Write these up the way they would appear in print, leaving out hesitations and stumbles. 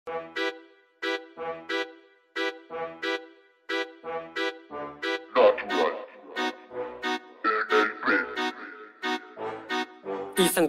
Isang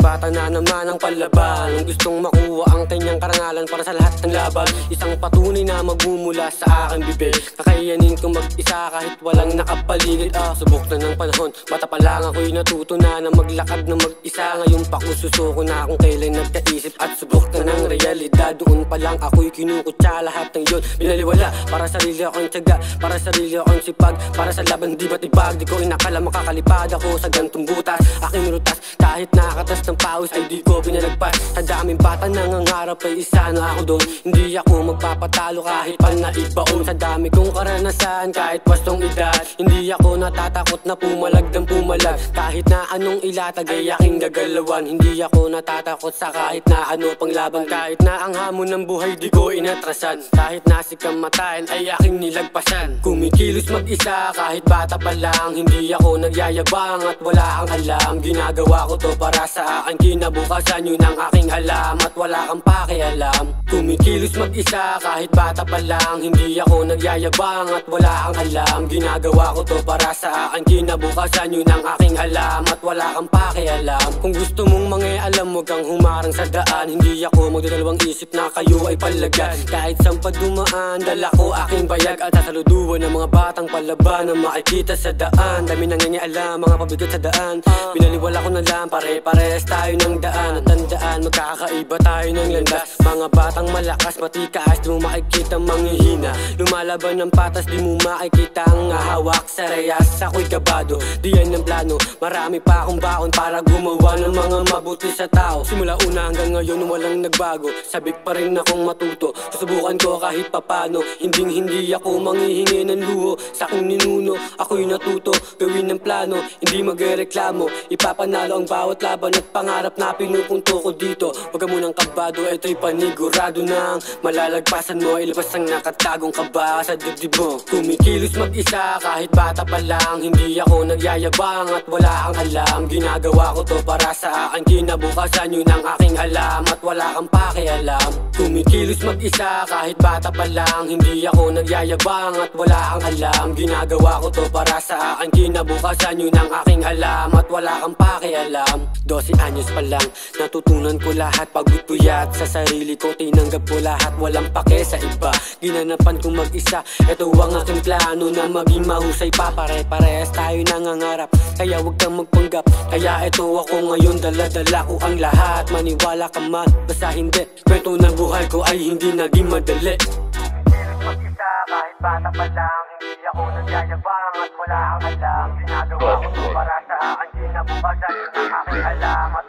bata na naman ang palaban, ang gustong makuha ang kanyang karangalan para sa lahat ng laban. Isang patunay na magmumula sa aking bibig, kakayanin kong mag-isa kahit walang nakapaligid. Subok na ng panahon, bata pa lang ako'y natuto na maglakad na mag-isa. Ngayon pa ko susuko na kung kailan nagkaisip at subok na ng realidad. Doon pa lang ako'y kinukutsa lahat ng yun, binaliwala para sarili akong tiyaga, para sarili akong sipag, para sa laban di ba't ibag. Di ko inakala makakalipad ako sa gantong butas, aking rutas kahit nakatas ng pawis ay di ko pinalagpas. Sa daming bata nangangarap ay isa na ako doon, hindi ako magpapatalo kahit pa naibaon. Sa dami kong karanasan kahit wastong edad, hindi ako natatakot na pumalag ng pumalag. Kahit na anong ilatag ay aking gagalawan, hindi ako natatakot sa kahit na ano pang laban. Kahit na ang hamon ng buhay di ko inatrasan, kahit na si kamatayan ay aking nilagpasan. Kumikilos mag-isa kahit bata pa lang, hindi ako nagyayabang at wala kang alam. Ginagawa ko to para sa akin kinabukasan, yun ang aking alam at wala kang pakialam. Kumikilos mag-isa kahit bata pa lang, hindi ako nagyayabang at wala kang alam. Ginagawa ko to para sa akin kinabukasan, yun ang aking alam at wala kang pakialam. Kung gusto mong mangialam huwag kang humarang sa daan, hindi ako magdadalawang isip na kayo ay palagan. Kahit saan pa dumaan, dala ko aking bayag at sasaluduan ng mga batang palaban na makikita sa daan. Dami nangangialam, mga pabigat sa daan, binaliwala ko na lang, pare-pares tayo ng daan. At tandaan, magkakaiba tayo ng landas. Mga batang malakas, matikaas, di mo makikita manghihina. Lumalaban ng patas, di mo makikita ang hawak sa reyas. Ako'y kabado, di yan ang plano, marami pa akong baon para gumawa ng mga mabuti sa tao. Simula una hanggang ngayon walang nagbago, sabik pa rin akong matuto. Susubukan ko kahit papano, hindi ako manghihingi ng luho sa aking ninuno. Ako'y natuto, gawin ng plano, hindi magreklamo. Ipapanalo ang bawat laban at pangarap na pinupunto ko dito. Huwag ka munang kabado, ito'y panigurado nang malalagpasan mo. Ilabas ang nakatagong kaba sa dibdib mo. Kumikilos mag-isa kahit bata pa lang, hindi ako nagyayabang at wala kang alam. Ginagawa ko to para sa akin kinabukasan, yun ang aking alam at wala kang pakialam. Kumikilos mag-isa kahit bata pa lang, hindi ako nagyayabang at wala kang alam. Ginagawa ko to para sa akin kinabukasan, yun ang aking alam at wala kang pakialam. 12 anyos pa lang, natutunan ko lahat. Pagod puyat sa sarili ko, tinanggap ko lahat, walang pake sa iba. Ginanapan ko mag-isa, ito ang aking plano na maging mahusay pa. Pare-parehas tayo nangangarap, kaya wag kang magpanggap. Kaya ito ako ngayon, dala-dala ko ang lahat. Maniwala ka man, basta hindi, kwento ng buhay ko ay hindi naging madali. Mag-isa kahit bata pa lang, hindi ako nagyayabang at wala kang alam. Ginagawa ko para sa akin kinabukasan, yun ang aking alam at